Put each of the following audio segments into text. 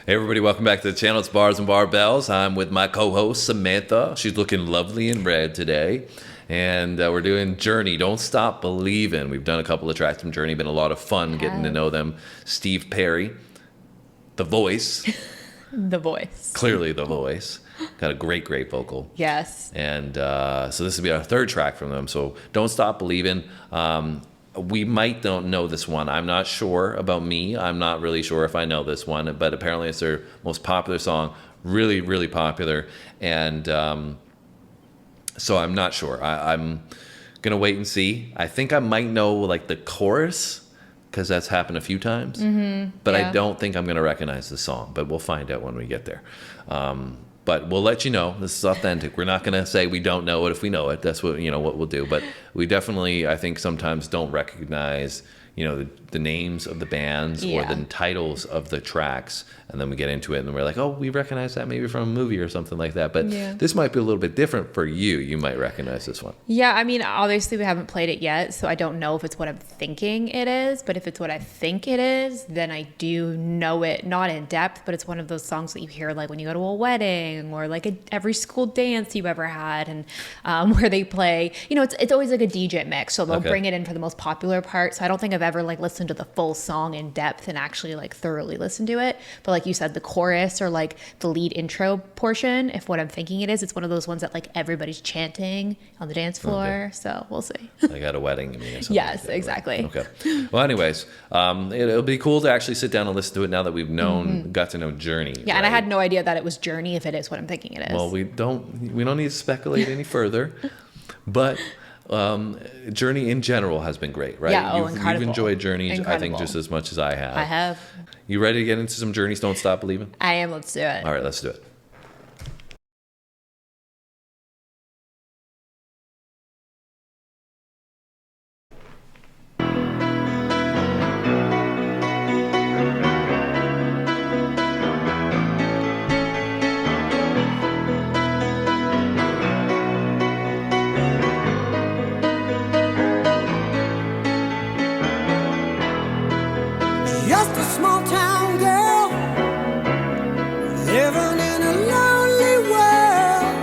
Hey everybody, welcome back to the channel. It's Bars and Barbells. I'm with my co-host Samantha. She's looking lovely in red today. And we're doing Journey, Don't Stop Believin'. We've done a couple of tracks from Journey, been a lot of fun getting to know them. Steve Perry, the voice. The voice. Clearly the voice. Got a great vocal. Yes. And so this will be our third track from them. So Don't Stop Believin'. We might don't know this one. I'm not sure about me. I'm not really sure if I know this one, but apparently it's their most popular song. Really, really popular. And so I'm not sure. I'm going to wait and see. I think I might know like the chorus because that's happened a few times. But I don't think I'm going to recognize the song. But we'll find out when we get there. But we'll let you know. This is authentic. We're not going to say we don't know it if we know it. That's what what we'll do. But we definitely, I think, sometimes don't recognize the names of the bands or the titles of the tracks, and then we get into it and we're like, oh, we recognize that maybe from a movie or something like that. But this might be a little bit different for you. You might recognize this one. Yeah, I mean, obviously we haven't played it yet, so I don't know if it's what I'm thinking it is. But if it's what I think it is, then I do know it, not in depth, but it's one of those songs that you hear like when you go to a wedding or like every school dance you ever had, and where they play. It's always like a DJ mix, so they'll bring it in for the most popular part. So I don't think I've ever like listened to the full song in depth and actually like thoroughly listened to it. But like you said, the chorus or like the lead intro portion, if what I'm thinking it is, it's one of those ones that like everybody's chanting on the dance floor. So we'll see. Like at a wedding, you mean? Or something yes, like that, exactly. Right? Okay. Well, anyways, it'll be cool to actually sit down and listen to it now that we've got to know Journey. Yeah, right? And I had no idea that it was Journey if it is what I'm thinking it is. Well, we don't need to speculate any further, but Journey in general has been great, right? Yeah, You've enjoyed Journey, incredible. I think, just as much as I have. I have. You ready to get into some Journeys? Don't Stop Believin'? I am. Let's do it. All right, let's do it. Just a small town girl living in a lonely world.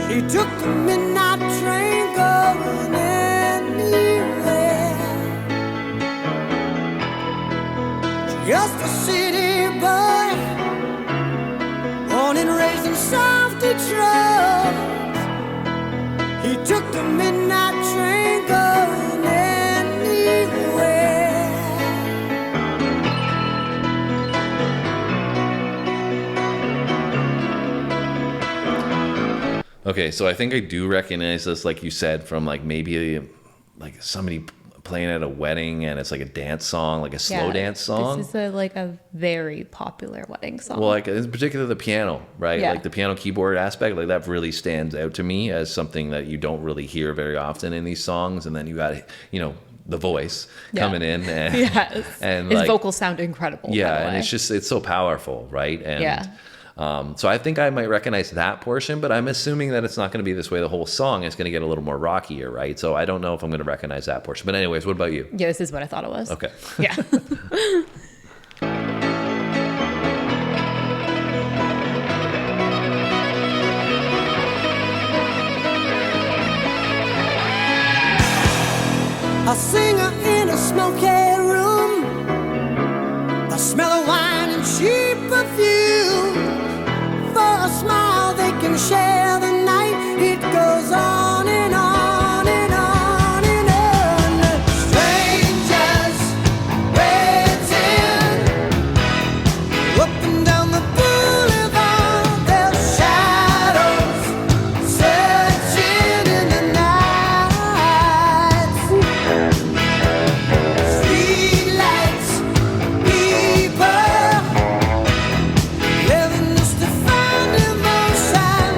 She took the midnight train going anywhere. Just a city boy, born and raised in South Detroit. He took the midnight train going anywhere. Okay, so I think I do recognize this, like you said, from like maybe like somebody playing at a wedding, and it's like a dance song, like a slow dance song. This is like a very popular wedding song. Well, like in particular the piano, right? Yeah. Like the piano keyboard aspect, like that really stands out to me as something that you don't really hear very often in these songs. And then you got, the voice coming in, and yes, and his like, vocals sound incredible. Yeah, by the and way. it's so powerful, right? And so I think I might recognize that portion, but I'm assuming that it's not going to be this way the whole song. It's going to get a little more rockier, right? So I don't know if I'm going to recognize that portion. But anyways, what about you? Yeah, this is what I thought it was. Okay. Yeah. A singer in a smoky room, the smell of wine and cheap perfume. For a smile they can share the night. It goes on and on and on and on. Strangers waiting up and down the boulevard. Their shadows searching in the night. Streetlights, people living just to find emotion.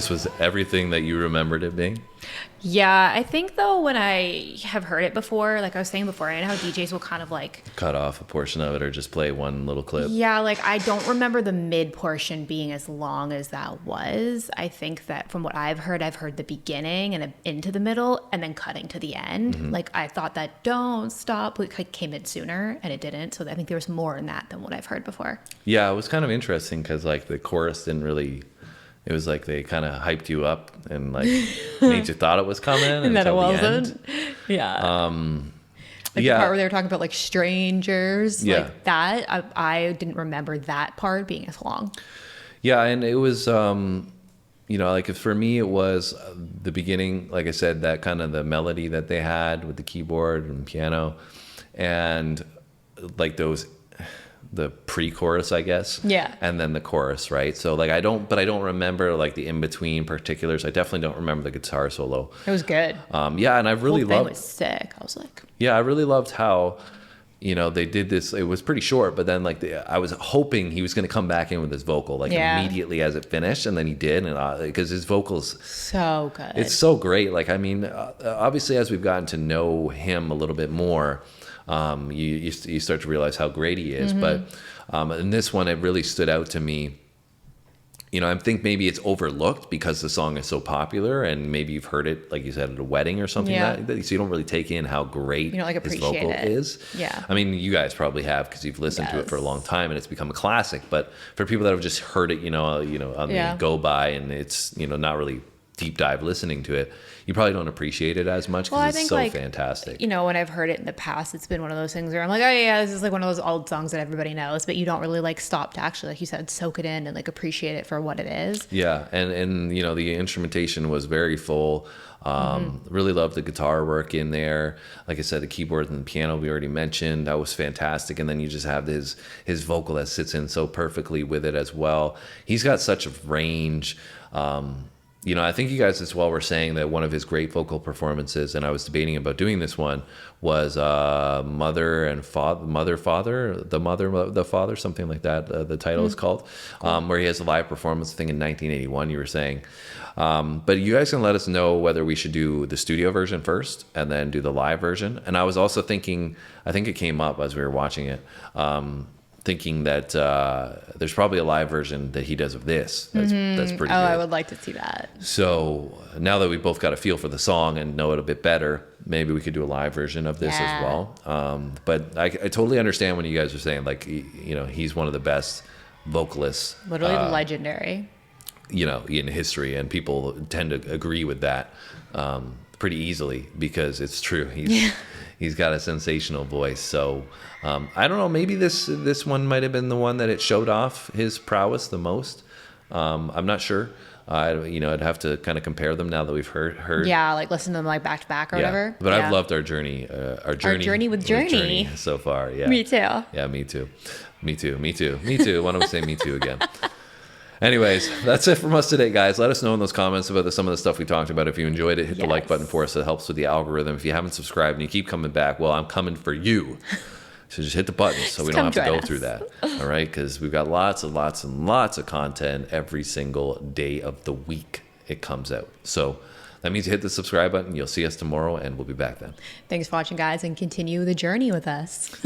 this was everything that you remembered it being? Yeah, I think though when I have heard it before, like I was saying before, I know how DJs will kind of like Cut off a portion of it or just play one little clip? yeah, like I don't remember the mid portion being as long as that was. I think that from what I've heard the beginning and into the middle and then cutting to the end. Like I thought that don't stop like came in sooner and it didn't. So I think there was more in that than what I've heard before. Yeah, it was kind of interesting because like the chorus didn't really. It was like they kind of hyped you up and like made you thought it was coming And then it until the wasn't. end. Yeah. Like yeah. the part where they were talking about like strangers, Yeah. like that. I didn't remember that part being as long. Yeah, and it was, like for me, it was the beginning, like I said, that kind of the melody that they had with the keyboard and piano and like the pre-chorus, I guess. Yeah. And then the chorus, right? So like I don't remember like the in-between particulars. I definitely don't remember the guitar solo. It was good. And I really The whole thing loved. was sick. I was like, Yeah, I really loved how, they did this. It was pretty short, but then like I was hoping he was going to come back in with his vocal like immediately as it finished, and then he did, and because his vocals, so good. it's so great. Like I mean, obviously as we've gotten to know him a little bit more, you start to realize how great he is. But in this one, it really stood out to me. I think maybe it's overlooked because the song is so popular, and maybe you've heard it, like you said, at a wedding or something. Yeah. So you don't really take in how great You don't, like, his appreciate vocal it. is. Yeah. I mean, you guys probably have because you've listened to it for a long time and it's become a classic. But for people that have just heard it, on the go by, and it's not really deep dive listening to it, you probably don't appreciate it as much because it's so fantastic. When I've heard it in the past, it's been one of those things where I'm like, oh yeah, this is like one of those old songs that everybody knows, but you don't really like stop to actually, like you said, soak it in and like appreciate it for what it is. Yeah, and the instrumentation was very full. Really loved the guitar work in there. Like I said, the keyboard and the piano we already mentioned, that was fantastic. And then you just have his vocal that sits in so perfectly with it as well. He's got such a range. I think you guys as well were saying that one of his great vocal performances, and I was debating about doing this one, was Mother, the Father, something like that. The title is called, where he has a live performance thing in 1981. You were saying, but you guys can let us know whether we should do the studio version first and then do the live version. And I was also thinking, I think it came up as we were watching it. Thinking that there's probably a live version that he does of this. That's pretty good. I would like to see that. So now that we both got a feel for the song and know it a bit better, maybe we could do a live version of this as well. But I totally understand when you guys are saying, like, he's one of the best vocalists. Literally legendary. In history, and people tend to agree with that pretty easily because it's true. He's got a sensational voice. So I don't know, maybe this one might have been the one that it showed off his prowess the most. I'm not sure. I'd have to kind of compare them now that we've heard. Yeah, like listen to them like back to back or whatever. But I've loved our journey with Journey so far. Yeah. Me too. Yeah, me too. Why don't we say me too again? Anyways, that's it from us today, guys. Let us know in those comments about some of the stuff we talked about. If you enjoyed it, hit the like button for us. It helps with the algorithm. If you haven't subscribed and you keep coming back, well, I'm coming for you. So just hit the button so we don't have to go through that. All right? Because we've got lots and lots and lots of content every single day of the week it comes out. So that means you hit the subscribe button. You'll see us tomorrow, and we'll be back then. Thanks for watching, guys, and continue the journey with us.